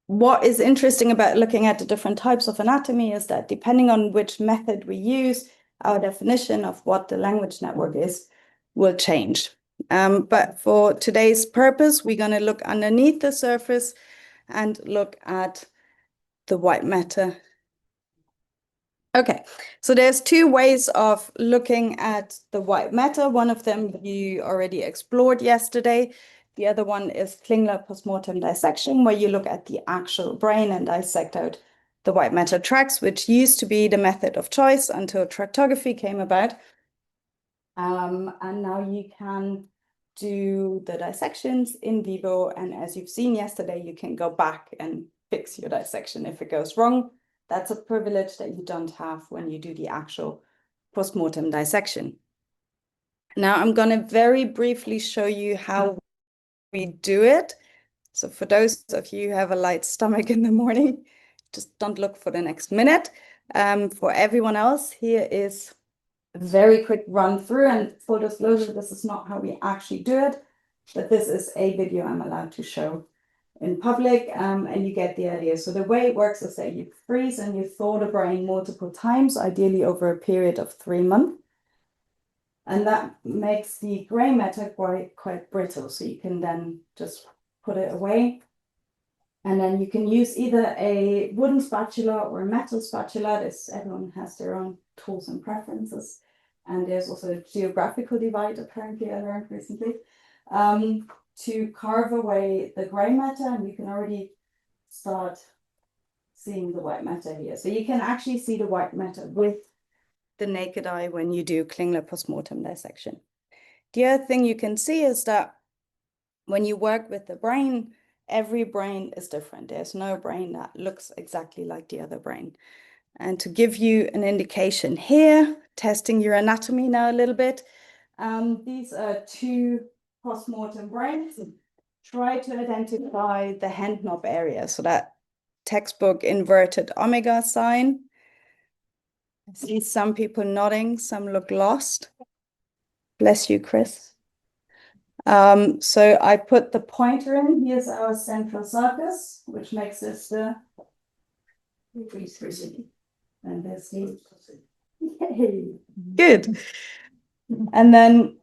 what is interesting about looking at the different types of anatomy is that depending on which method we use, our definition of what the language network is will change. But for today's purpose, we're going to look underneath the surface and look at the white matter. Okay, so there's two ways of looking at the white matter. One of them you already explored yesterday. The other one is Klingler postmortem dissection, where you look at the actual brain and dissect out the white matter tracts, which used to be the method of choice until tractography came about. And now you can do the dissections in vivo. And as you've seen yesterday, you can go back and fix your dissection if it goes wrong. That's a privilege that you don't have when you do the actual postmortem dissection. Now I'm going to very briefly show you how we do it. So for those of you who have a light stomach in the morning, just don't look for the next minute. For everyone else, here is a very quick run through, and full disclosure, this is not how we actually do it, but this is a video I'm allowed to show in public, and you get the idea. So the way it works is that you freeze and you thaw the brain multiple times, ideally over a period of 3 months. And that makes the gray matter quite brittle. So you can then just put it away. And then you can use either a wooden spatula or a metal spatula. Everyone has their own tools and preferences. And there's also a geographical divide, apparently, I learned recently, to carve away the gray matter. And you can already start seeing the white matter here. So you can actually see the white matter with the naked eye when you do Klingler postmortem dissection. The other thing you can see is that when you work with the brain, every brain is different. There's no brain that looks exactly like the other brain. And to give you an indication here, testing your anatomy now a little bit, these are two postmortem brains. Try to identify the hand knob area, so that textbook inverted omega sign. I see some people nodding, some look lost. Bless you, Chris. So I put the pointer in. Here's our central sulcus, which makes this the and there's the good. And then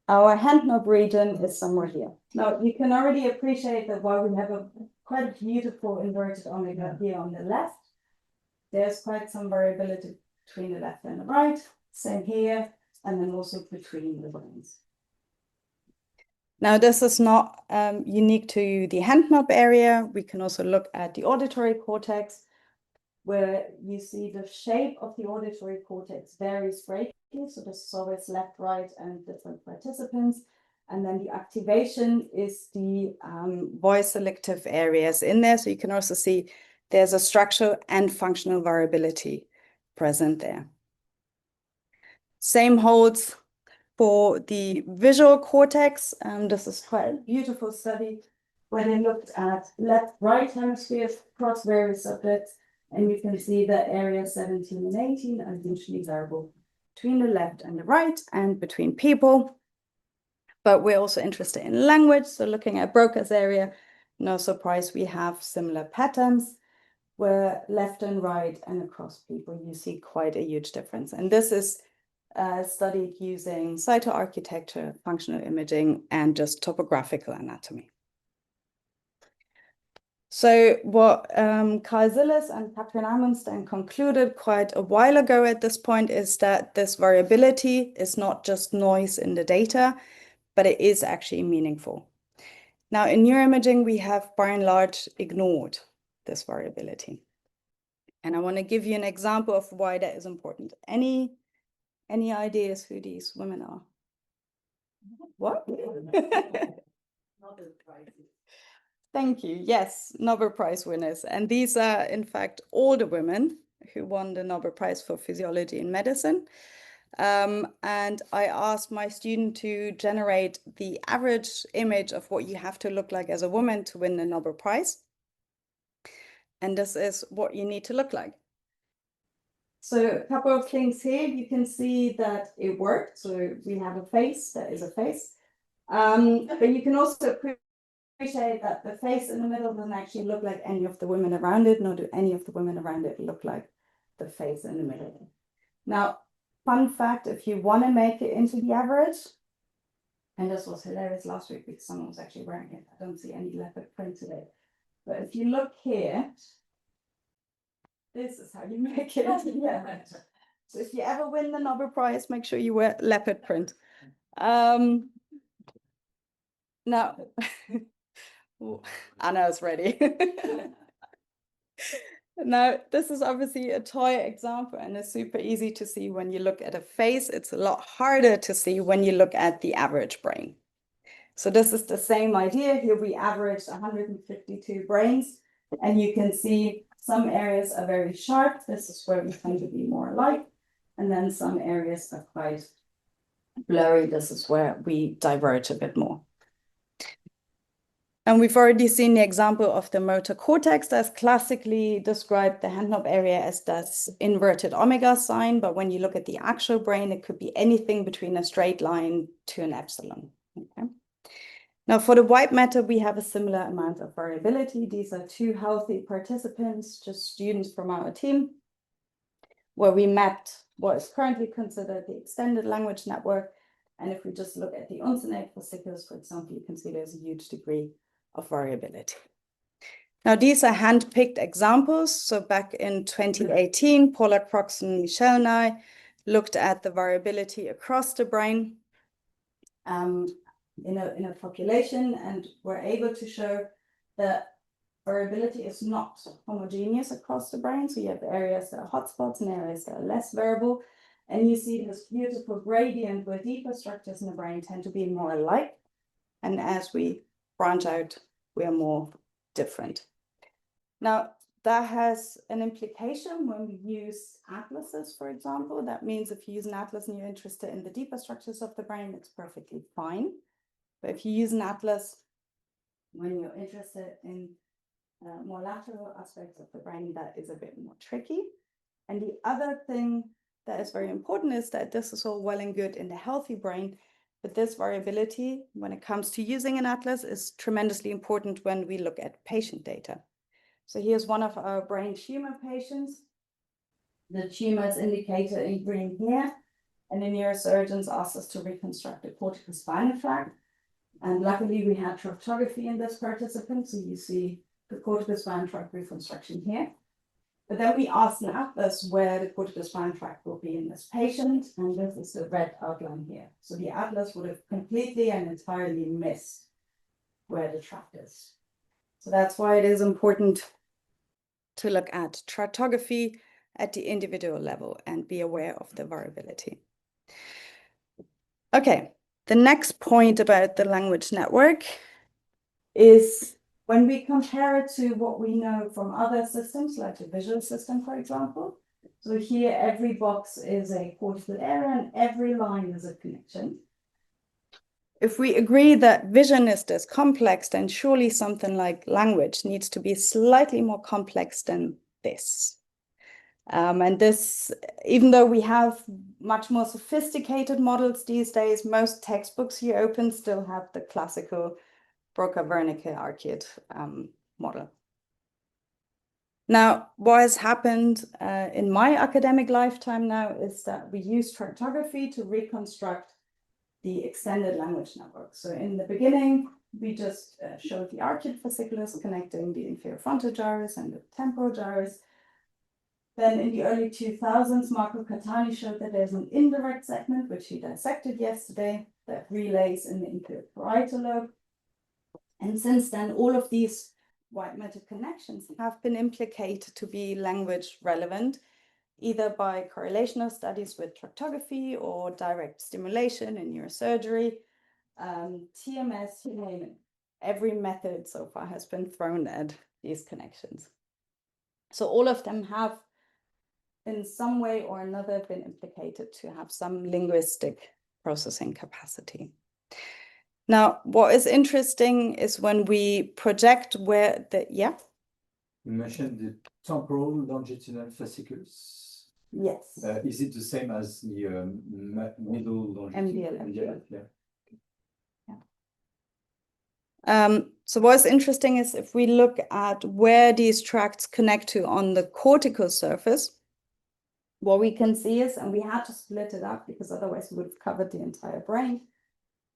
our hand knob region is somewhere here. Now you can already appreciate that while we have a quite beautiful inverted omega here on the left, there's quite some variability between the left and the right. Same here, and then also between the brains. Now, this is not unique to the hand knob area. We can also look at the auditory cortex, where you see the shape of the auditory cortex varies greatly. So this is always left, right, and different participants. And then the activation is the voice selective areas in there. So you can also see there's a structural and functional variability present there. Same holds for the visual cortex. This is quite a beautiful study where they looked at left-right hemispheres across various subjects, and you can see that areas 17 and 18 are usually variable between the left and the right and between people. But we're also interested in language, so looking at Broca's area, no surprise we have similar patterns where left and right and across people you see quite a huge difference. And this is studied using cytoarchitecture, functional imaging, and just topographical anatomy. So what Karl Zilles and Katrin Amundsen concluded quite a while ago at this point is that this variability is not just noise in the data, but it is actually meaningful. Now in neuroimaging, we have by and large ignored this variability. And I want to give you an example of why that is important. Any ideas who these women are? What? Thank you. Yes, Nobel Prize winners. And these are, in fact, all the women who won the Nobel Prize for Physiology and Medicine. And I asked my student to generate the average image of what you have to look like as a woman to win the Nobel Prize. And this is what you need to look like. So a couple of things here, you can see that it worked. So we have a face, that is a face. But you can also appreciate that the face in the middle doesn't actually look like any of the women around it, nor do any of the women around it look like the face in the middle. Now, fun fact, if you want to make it into the average, and this was hilarious last week because someone was actually wearing it. I don't see any leopard print today. But if you look here, this is how you make it into the average. So if you ever win the Nobel Prize, make sure you wear leopard print. Now, Anna's ready. Now, this is obviously a toy example and it's super easy to see when you look at a face. It's a lot harder to see when you look at the average brain. So this is the same idea. Here we averaged 152 brains, and you can see some areas are very sharp. This is where we tend to be more alike. And then some areas are quite blurry. This is where we diverge a bit more. And we've already seen the example of the motor cortex that's classically described the hand knob area as this inverted omega sign. But when you look at the actual brain, it could be anything between a straight line to an epsilon. Okay. Now, for the white matter, we have a similar amount of variability. These are two healthy participants, just students from our team, where we mapped what is currently considered the extended language network. And if we just look at the uncinate fasciculus, for example, you can see there's a huge degree of variability. Now, these are hand-picked examples. So back in 2018, Paula Croxton, Michelle and I looked at the variability across the brain in a population, and we're able to show that variability is not homogeneous across the brain. So you have areas that are hotspots and areas that are less variable. And you see this beautiful gradient where deeper structures in the brain tend to be more alike. And as we branch out, we are more different. Now, that has an implication when we use atlases, for example. That means if you use an atlas and you're interested in the deeper structures of the brain, it's perfectly fine. But if you use an atlas when you're interested in more lateral aspects of the brain, that is a bit more tricky. And the other thing that is very important is that this is all well and good in the healthy brain, but this variability, when it comes to using an atlas, is tremendously important when we look at patient data. So here's one of our brain tumor patients. The tumor is indicated in green here, and the neurosurgeons asked us to reconstruct the corticospinal tract. And luckily, we had tractography in this participant, so you see the corticospinal tract reconstruction here. But then we asked an atlas where the corticospinal tract will be in this patient, and this is the red outline here. So the atlas would have completely and entirely missed where the tract is. So that's why it is important to look at tractography at the individual level and be aware of the variability. Okay, the next point about the language network is when we compare it to what we know from other systems, like the visual system, for example. So here, every box is a cortical area and every line is a connection. If we agree that vision is this complex, then surely something like language needs to be slightly more complex than this. And this, even though we have much more sophisticated models these days, most textbooks you open still have the classical Broca-Wernicke arcuate model. Now, what has happened in my academic lifetime now is that we use tractography to reconstruct the extended language network. So in the beginning, we just showed the arcuate fasciculus connecting the inferior frontal gyrus and the temporal gyrus. Then in the early 2000s, Marco Catani showed that there's an indirect segment, which he dissected yesterday, that relays in the inferior parietal lobe. And since then, all of these white matter connections have been implicated to be language relevant, either by correlational studies with tractography or direct stimulation in neurosurgery, TMS, you name it. Every method so far has been thrown at these connections. So all of them have in some way or another been implicated to have some linguistic processing capacity. Now, what is interesting is when we project where the, You mentioned the temporal longitudinal fasciculus. Yes. Is it the same as the middle longitudinal? MDL. Yeah. So what's interesting is if we look at where these tracts connect to on the cortical surface, what we can see is, and we had to split it up because otherwise we would have covered the entire brain,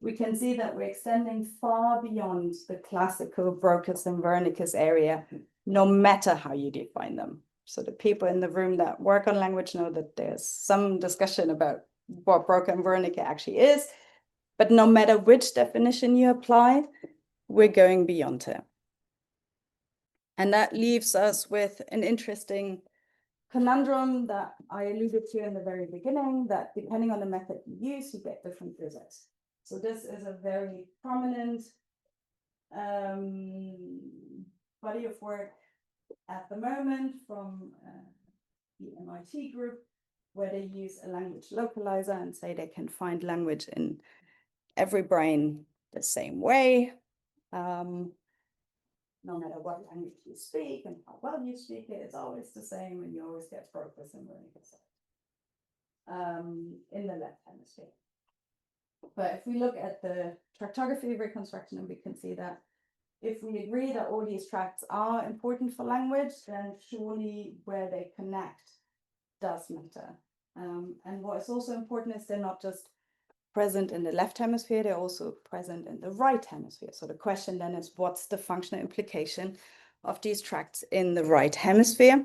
we can see that we're extending far beyond the classical Broca's and Wernicke's area, no matter how you define them. So the people in the room that work on language know that there's some discussion about what Broca and Wernicke actually is, but no matter which definition you apply, we're going beyond it. And that leaves us with an interesting conundrum that I alluded to in the very beginning, that depending on the method you use, you get different results. So this is a very prominent body of work at the moment from the MIT group, where they use a language localizer and say they can find language in every brain the same way, no matter what language you speak and how well you speak it, it's always the same, and you always get Broca's and Wernicke's in the left hemisphere. But if we look at the tractography reconstruction, we can see that if we agree that all these tracts are important for language, then surely where they connect does matter. And what is also important is they're not just present in the left hemisphere, they're also present in the right hemisphere. So the question then is, what's the functional implication of these tracts in the right hemisphere?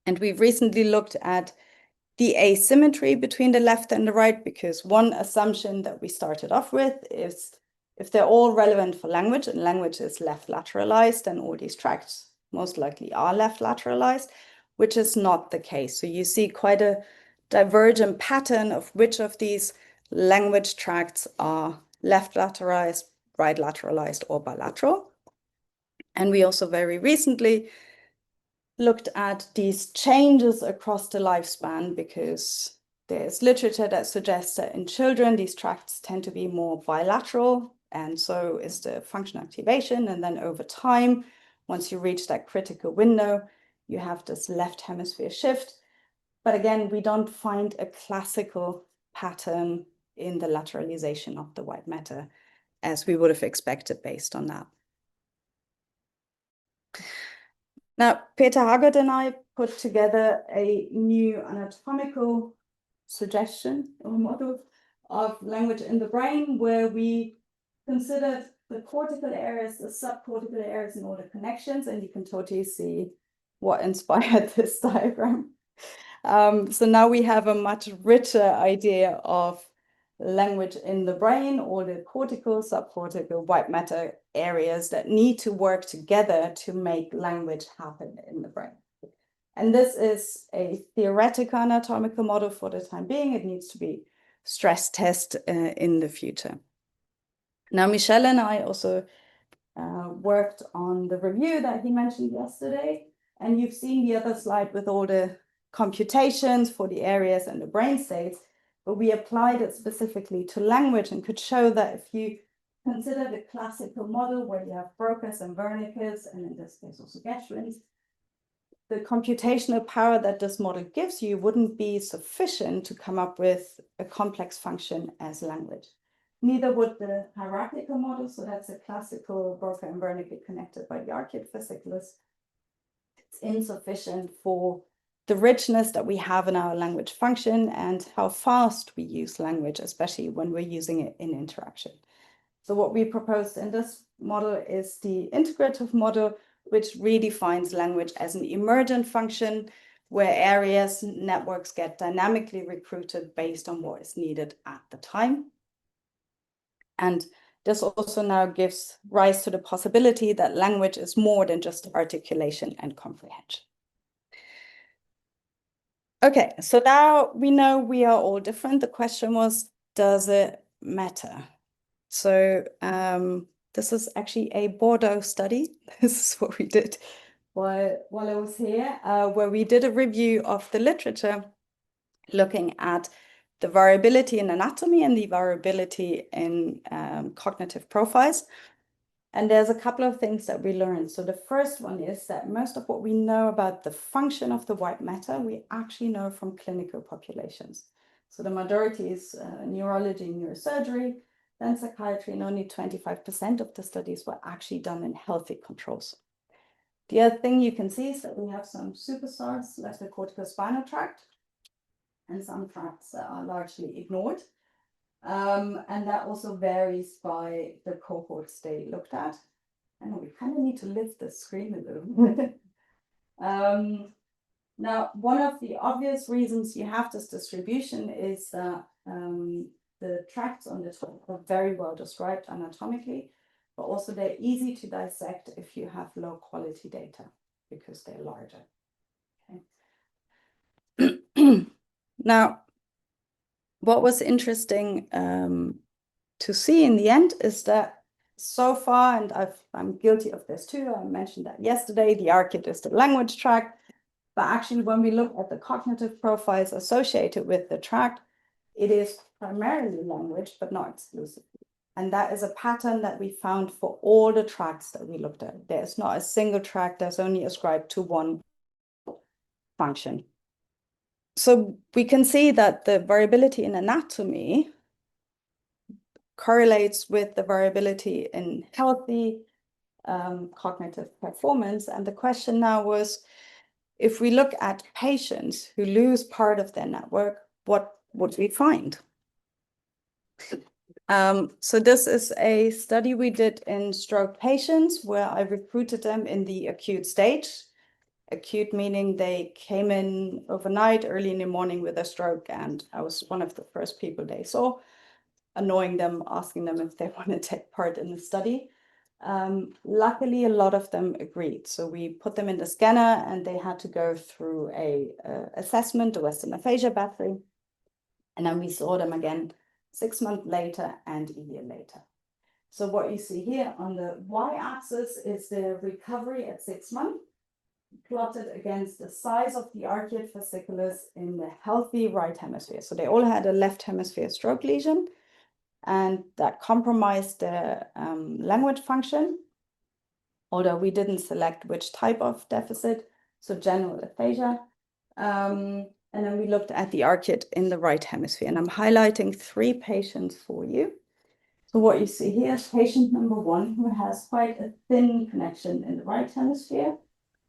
And we've recently looked at the asymmetry between the left and the right, because one assumption that we started off with is if they're all relevant for language and language is left lateralized, then all these tracts most likely are left lateralized, which is not the case. So you see quite a divergent pattern of which of these language tracts are left lateralized, right lateralized, or bilateral. And we also very recently looked at these changes across the lifespan, because there's literature that suggests that in children, these tracts tend to be more bilateral, and so is the function activation. And then over time, once you reach that critical window, you have this left hemisphere shift. But again, we don't find a classical pattern in the lateralization of the white matter, as we would have expected based on that. Now, Peter Haggard and I put together a new anatomical suggestion or model of language in the brain, where we considered the cortical areas, the subcortical areas, and all the connections, and you can totally see what inspired this diagram. So now we have a much richer idea of language in the brain, all the cortical, subcortical, white matter areas that need to work together to make language happen in the brain. And this is a theoretical anatomical model for the time being. It needs to be stress tested in the future. Now, Michel and I also worked on the review that he mentioned yesterday, and you've seen the other slide with all the computations for the areas and the brain states, but we applied it specifically to language and could show that if you consider the classical model where you have Broca's and Wernicke's, and in this case also Geschwin's, the computational power that this model gives you wouldn't be sufficient to come up with a complex function as language. Neither would the hierarchical model, so that's a classical Broca and Wernicke connected by the arcuate fasciculus. It's insufficient for the richness that we have in our language function and how fast we use language, especially when we're using it in interaction. So what we proposed in this model is the integrative model, which redefines language as an emergent function, where areas, networks get dynamically recruited based on what is needed at the time. And this also now gives rise to the possibility that language is more than just articulation and comprehension. Okay, so now we know we are all different. The question was, does it matter? So this is actually a Bordeaux study. This is what we did while I was here, where we did a review of the literature looking at the variability in anatomy and the variability in cognitive profiles. And there's a couple of things that we learned. So the first one is that most of what we know about the function of the white matter, we actually know from clinical populations. So the majority is neurology and neurosurgery, than psychiatry, and only 25% of the studies were actually done in healthy controls. The other thing you can see is that we have some superstars like the corticospinal tract and some tracts that are largely ignored. And that also varies by the cohorts they looked at. And we kind of need to lift the screen a little bit. Now, one of the obvious reasons you have this distribution is that the tracts on the top are very well described anatomically, but also they're easy to dissect if you have low quality data because they're larger. Okay. Now, what was interesting to see in the end is that so far, and I'm guilty of this too, I mentioned that yesterday, the archid is the language tract, but actually when we look at the cognitive profiles associated with the tract, it is primarily language, but not exclusively. And that is a pattern that we found for all the tracts that we looked at. There's not a single tract that's only ascribed to one function. So we can see that the variability in anatomy correlates with the variability in healthy cognitive performance. And the question now was, if we look at patients who lose part of their network, what would we find? So this is a study we did in stroke patients where I recruited them in the acute stage. Acute meaning they came in overnight, early in the morning with a stroke, and I was one of the first people they saw, annoying them, asking them if they want to take part in the study. Luckily, a lot of them agreed. So we put them in the scanner and they had to go through a assessment, the Western aphasia battery. And then we saw them again 6 months later and a year later. So what you see here on the y-axis is the recovery at 6 months, plotted against the size of the arcuate fasciculus in the healthy right hemisphere. So they all had a left hemisphere stroke lesion, and that compromised the language function, although we didn't select which type of deficit, so general aphasia. And then we looked at the arcuate in the right hemisphere, and I'm highlighting 3 patients for you. So what you see here is patient number 1, who has quite a thin connection in the right hemisphere.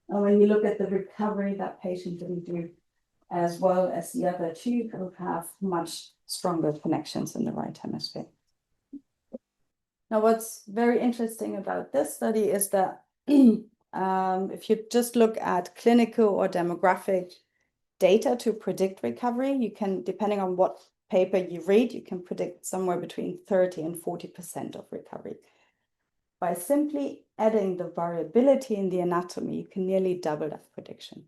And when you look at the recovery, that patient didn't do as well as the other 2 who have much stronger connections in the right hemisphere. Now, what's very interesting about this study is that if you just look at clinical or demographic data to predict recovery, you can, depending on what paper you read, you can predict somewhere between 30 and 40% of recovery. By simply adding the variability in the anatomy, you can nearly double that prediction.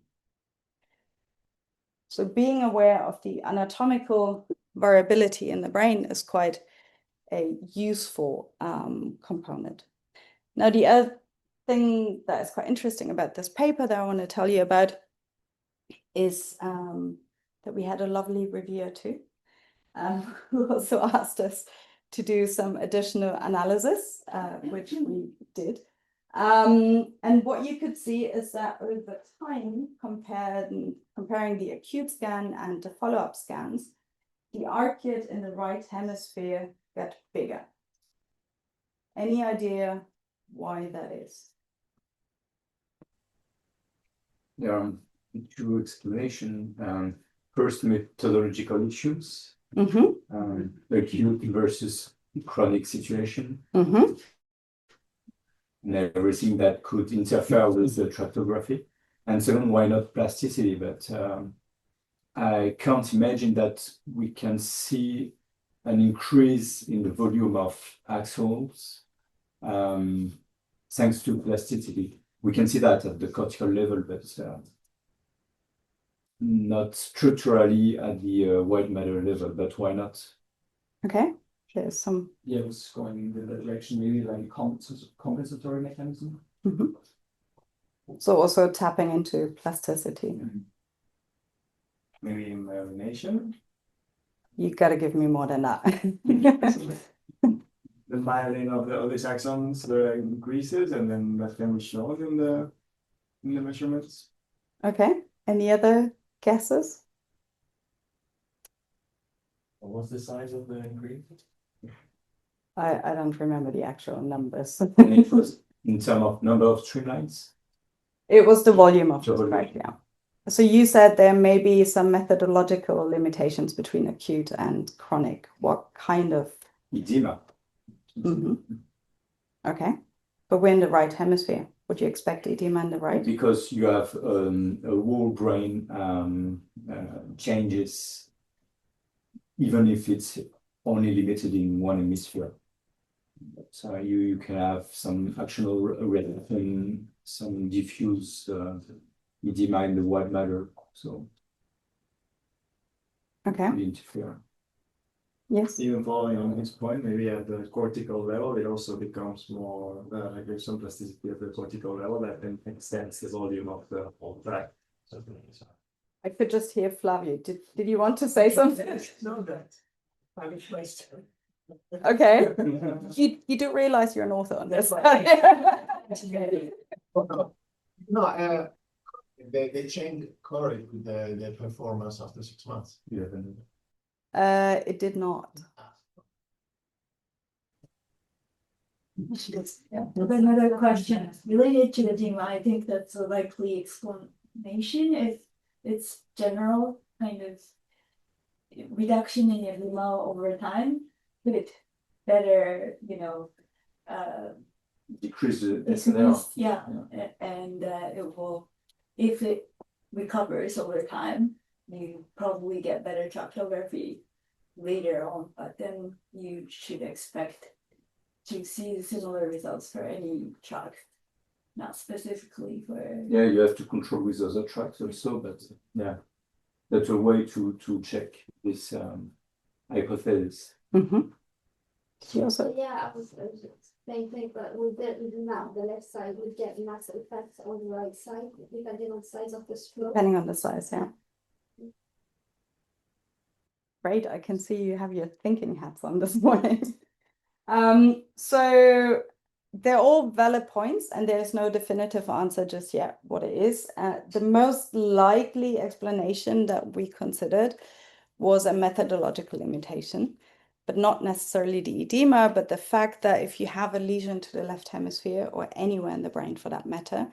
So being aware of the anatomical variability in the brain is quite a useful component. Now, the other thing that is quite interesting about this paper that I want to tell you about is that we had a lovely reviewer too, who also asked us to do some additional analysis, which we did. And what you could see is that over time, comparing the acute scan and the follow-up scans, the arcuate in the right hemisphere got bigger. Any idea why that is? There are 2 explanations. First, methodological issues, acute versus chronic situation, and everything that could interfere with the tractography. And second, why not plasticity? But I can't imagine that we can see an increase in the volume of axons thanks to plasticity. We can see that at the cortical level, but not structurally at the white matter level. But why not? Okay, there's some. Yeah, it was going in that direction, maybe like compensatory mechanism. So also tapping into plasticity. Maybe myelination. You got to give me more than that. The myelin of these axons increases, and then that can be shown in the measurements. Okay, any other guesses? What's the size of the increase? I don't remember the actual numbers. And it was in terms of number of streamlines. It was the volume of The the volume. strike, yeah. So you said there may be some methodological limitations between acute and chronic. What kind of? Edema. Mhm. Okay, but we're in the right hemisphere. Would you expect edema in the right? Because you have a whole brain changes, even if it's only limited in one hemisphere. So you can have some actional reduction, some diffuse edema in the white matter. So Okay, could interfere. yes. Even following on his point, maybe at the cortical level, it also becomes more, like there's some plasticity at the cortical level that then extends the volume of the whole tract. I could just hear Flavio. Did you want to say something? No, that. I replaced her. Okay, you do realize you're an author on this. No, they changed Corey with the performance after 6 months. Yeah. It did not. Another question related to edema. I think that's a likely explanation if it's general kind of reduction in edema over time, could better, Decrease the decrease, SNL. yeah, and it will, if it recovers over time, you probably get better tractography later on, but then you should expect to see similar results for any tract, not specifically for. Yeah, you have to control with other tracks also, but yeah, that's a way to check this hypothesis. Mhm. She also, Yeah, I was same thing, but with now the left side would get massive effects on the right side, depending on size of the stroke. depending on the size, yeah. Great, I can see you have your thinking hats on this morning. So they're all valid points, and there's no definitive answer just yet what it is. The most likely explanation that we considered was a methodological limitation, but not necessarily the edema, but the fact that if you have a lesion to the left hemisphere or anywhere in the brain for that matter,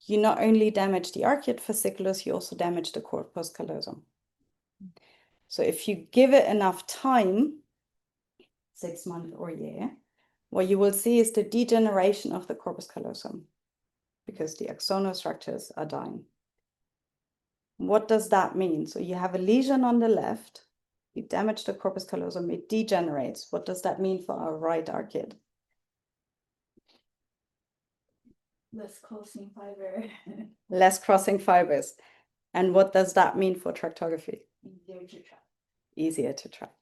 you not only damage the arcuate fasciculus, you also damage the corpus callosum. So if you give it enough time, 6 months or a year, what you will see is the degeneration of the corpus callosum because the axonal structures are dying. What does that mean? So you have a lesion on the left, you damage the corpus callosum, it degenerates. What does that mean for our right arcuate? Less crossing fiber. Less crossing fibers. And what does that mean for tractography? Easier to track. Easier to track.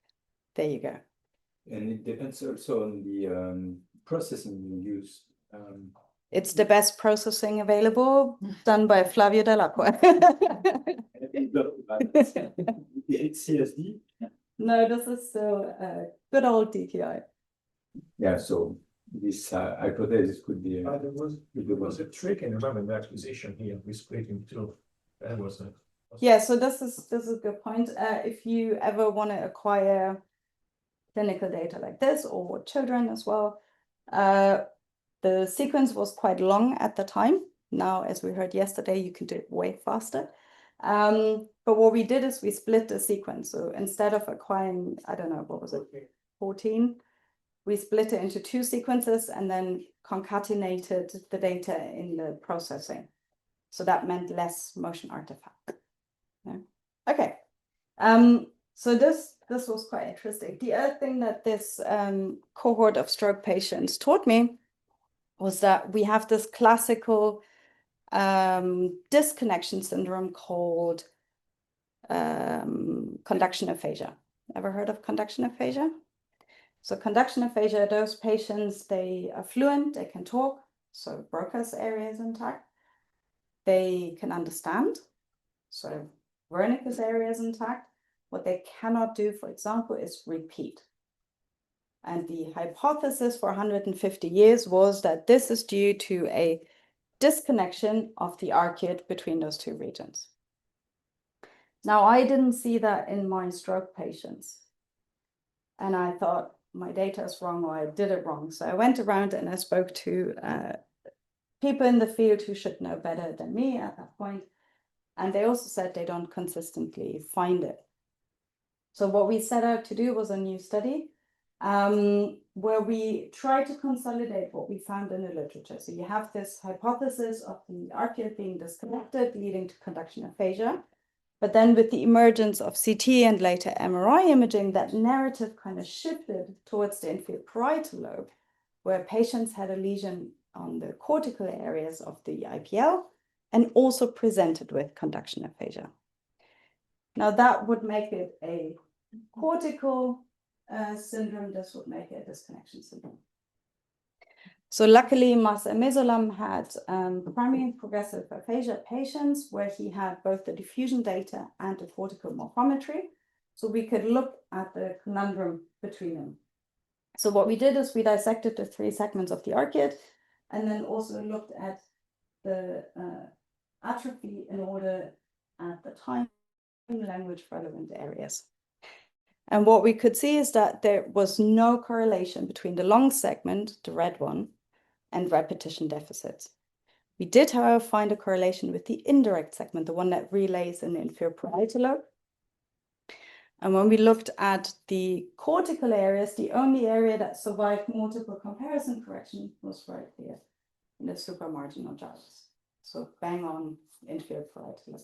There you go. And it depends also on the processing you use. It's the best processing available, done by Flavio Dell'Acqua. It's CSD. No, this is still good old DTI. Yeah, so this hypothesis could be. There was a trick in remember the acquisition here, we split in two. That was a. Yeah, so this is a good point. If you ever want to acquire clinical data like this, or children as well, the sequence was quite long at the time. Now, as we heard yesterday, you can do it way faster. But what we did is we split the sequence. So instead of acquiring, I don't know, what was it, 14, we split it into 2 sequences and then concatenated the data in the processing. So that meant less motion artifact. Yeah. Okay. So this was quite interesting. The other thing that this cohort of stroke patients taught me was that we have this classical disconnection syndrome called conduction aphasia. Ever heard of conduction aphasia? So conduction aphasia, those patients, they are fluent, they can talk, so Broca's area is intact. They can understand, so Wernicke's area is intact. What they cannot do, for example, is repeat. And the hypothesis for 150 years was that this is due to a disconnection of the arcuate between those 2 regions. Now, I didn't see that in my stroke patients. And I thought, my data is wrong or I did it wrong. So I went around and I spoke to people in the field who should know better than me at that point. And they also said they don't consistently find it. So what we set out to do was a new study where we try to consolidate what we found in the literature. So you have this hypothesis of the arcuate being disconnected, leading to conduction aphasia. But then with the emergence of CT and later MRI imaging, that narrative kind of shifted towards the inferior parietal lobe, where patients had a lesion on the cortical areas of the IPL and also presented with conduction aphasia. Now that would make it a cortical syndrome. This would make it a disconnection syndrome. So luckily, Marcel Mesolam had primary and progressive aphasia patients where he had both the diffusion data and the cortical morphometry. So we could look at the conundrum between them. So what we did is we dissected the 3 segments of the arcuate and then also looked at the atrophy in order at the time language relevant areas. And what we could see is that there was no correlation between the long segment, the red one, and repetition deficits. We did, however, find a correlation with the indirect segment, the one that relays in the inferior parietal lobe. And when we looked at the cortical areas, the only area that survived multiple comparison correction was right here in the supramarginal gyrus. So bang on inferior parietal lobe.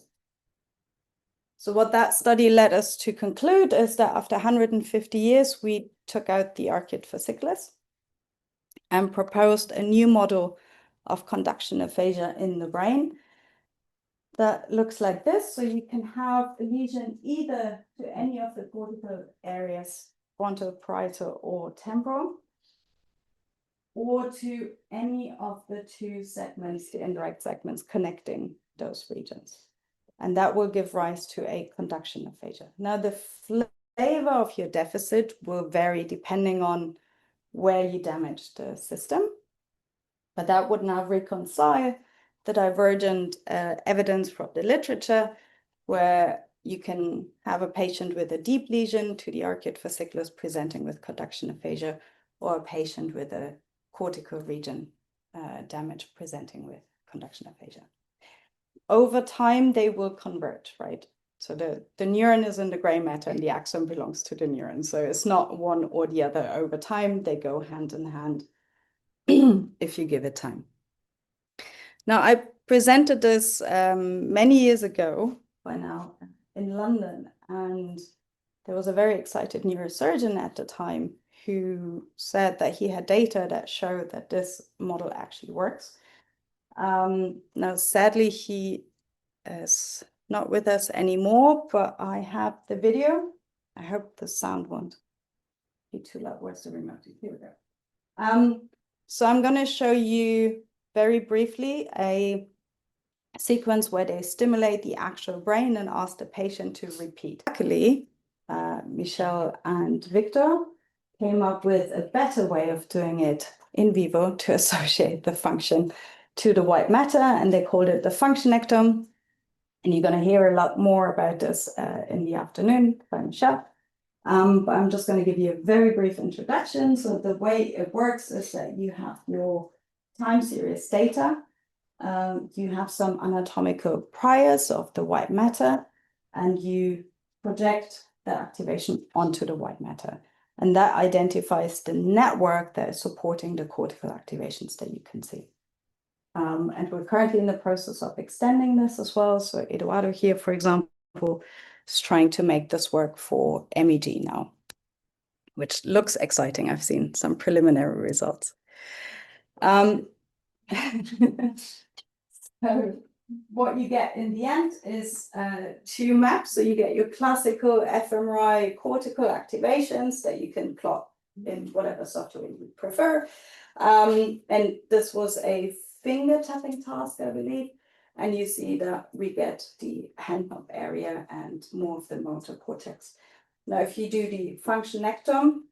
So what that study led us to conclude is that after 150 years, we took out the arcuate fasciculus and proposed a new model of conduction aphasia in the brain that looks like this. So you can have a lesion either to any of the cortical areas, frontal, parietal, or temporal, or to any of the 2 segments, the indirect segments connecting those regions. And that will give rise to a conduction aphasia. Now, the flavor of your deficit will vary depending on where you damage the system, but that would now reconcile the divergent evidence from the literature, where you can have a patient with a deep lesion to the arcuate fasciculus presenting with conduction aphasia, or a patient with a cortical region damage presenting with conduction aphasia. Over time, they will converge, right? So the neuron is in the gray matter and the axon belongs to the neuron. So it's not one or the other. Over time, they go hand in hand if you give it time. Now, I presented this many years ago by now in London, and there was a very excited neurosurgeon at the time who said that he had data that showed that this model actually works. Now, sadly, he is not with us anymore, but I have the video. I hope the sound won't be too loud. Where's the remote? Here we go. So I'm going to show you very briefly a sequence where they stimulate the actual brain and ask the patient to repeat. Luckily, Michel and Victor came up with a better way of doing it in vivo to associate the function to the white matter, and they called it the functionnectome. And you're going to hear a lot more about this in the afternoon by Michel. But I'm just going to give you a very brief introduction. So the way it works is that you have your time series data. You have some anatomical priors of the white matter, and you project the activation onto the white matter. And that identifies the network that is supporting the cortical activations that you can see. And we're currently in the process of extending this as well. So Eduardo here, for example, is trying to make this work for MEG now, which looks exciting. I've seen some preliminary results. So what you get in the end is 2 maps. So you get your classical fMRI cortical activations that you can plot in whatever software you prefer. And this was a finger tapping task, I believe. And you see that we get the hand pump area and more of the motor cortex. Now, if you do the functionnectome,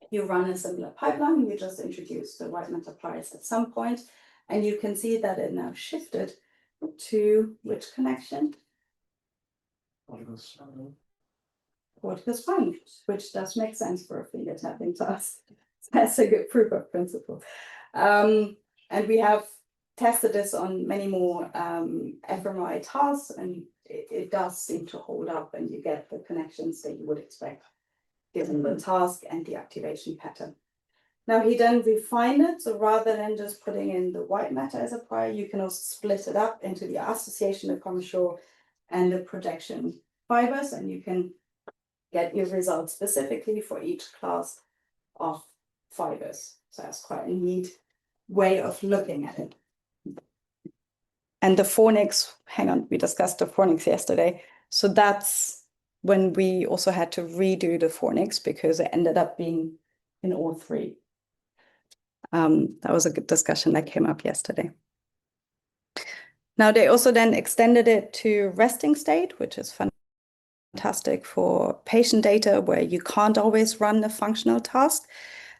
you run a similar pipeline. You just introduce the white matter pliers at some point, and you can see that it now shifted to which connection? cortical spine, which does make sense for a finger tapping task. That's a good proof of principle. And we have tested this on many more fMRI tasks, and it does seem to hold up, and you get the connections that you would expect given the task and the activation pattern. Now he then refined it, so rather than just putting in the white matter as a prior, you can also split it up into the association of commissure and the projection fibers, and you can get your results specifically for each class of fibers. So that's quite a neat way of looking at it. And the fornix, hang on, we discussed the fornix yesterday. So that's when we also had to redo the fornix because it ended up being in all three. That was a good discussion that came up yesterday. Now they also then extended it to resting state, which is fantastic for patient data where you can't always run a functional task,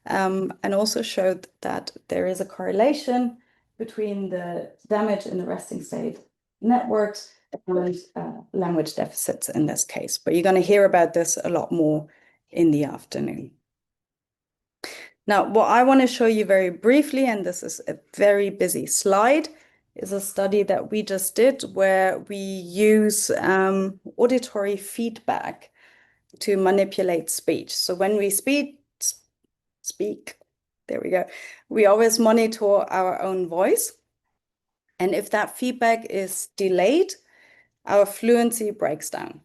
and also showed that there is a correlation between the damage in the resting state networks and language deficits in this case. But you're going to hear about this a lot more in the afternoon. Now, what I want to show you very briefly, and this is a very busy slide, is a study that we just did where we use auditory feedback to manipulate speech. So when we speak, there we go, we always monitor our own voice. And if that feedback is delayed, our fluency breaks down.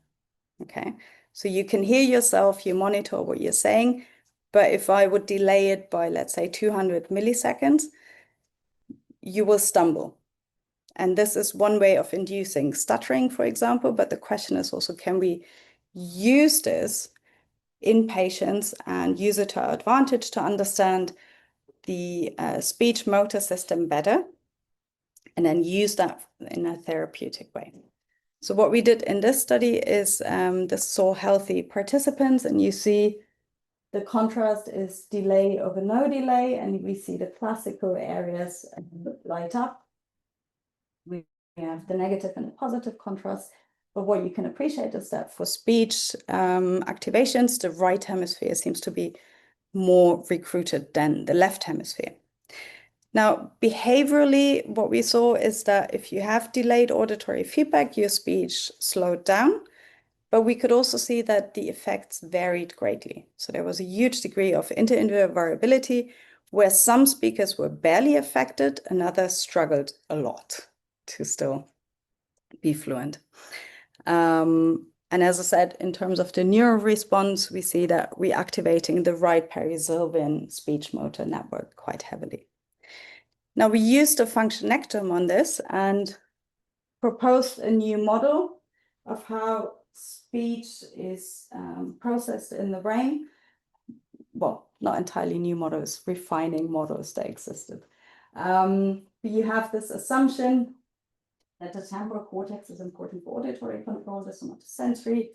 Okay, so you can hear yourself, you monitor what you're saying, but if I would delay it by, let's say, 200 milliseconds, you will stumble. And this is one way of inducing stuttering, for example, but the question is also, can we use this in patients and use it to our advantage to understand the speech motor system better and then use that in a therapeutic way? So what we did in this study is this saw healthy participants, and you see the contrast is delay over no delay, and we see the classical areas light up. We have the negative and the positive contrast. But what you can appreciate is that for speech activations, the right hemisphere seems to be more recruited than the left hemisphere. Now, behaviorally, what we saw is that if you have delayed auditory feedback, your speech slowed down. But we could also see that the effects varied greatly. So there was a huge degree of inter-individual variability, where some speakers were barely affected and others struggled a lot to still be fluent. And as I said, in terms of the neural response, we see that we're activating the right perisylvian speech motor network quite heavily. Now, we used a functionnectome on this and proposed a new model of how speech is processed in the brain. Well, not entirely new models, refining models that existed. You have this assumption that the temporal cortex is important for auditory control, the somatosensory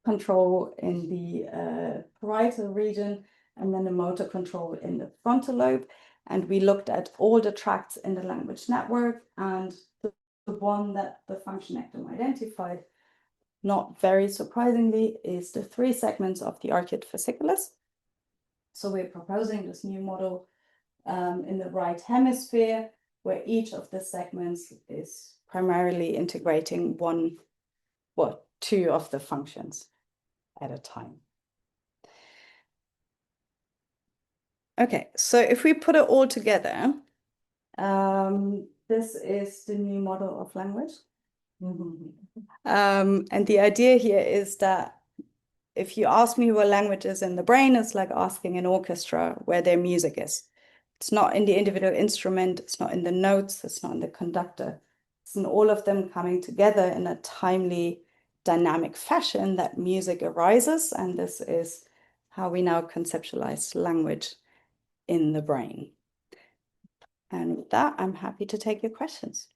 control in the parietal region, and then the motor control in the frontal lobe. And we looked at all the tracts in the language network, and the one that the functionnectome identified, not very surprisingly, is the 3 segments of the arcuate fasciculus. So we're proposing this new model in the right hemisphere, where each of the segments is primarily integrating 2 of the functions at a time. Okay, so if we put it all together, this is the new model of language. And the idea here is that if you ask me where language is in the brain, it's like asking an orchestra where their music is. It's not in the individual instrument, it's not in the notes, it's not in the conductor. It's in all of them coming together in a timely, dynamic fashion that music arises, and this is how we now conceptualize language in the brain. And with that, I'm happy to take your questions.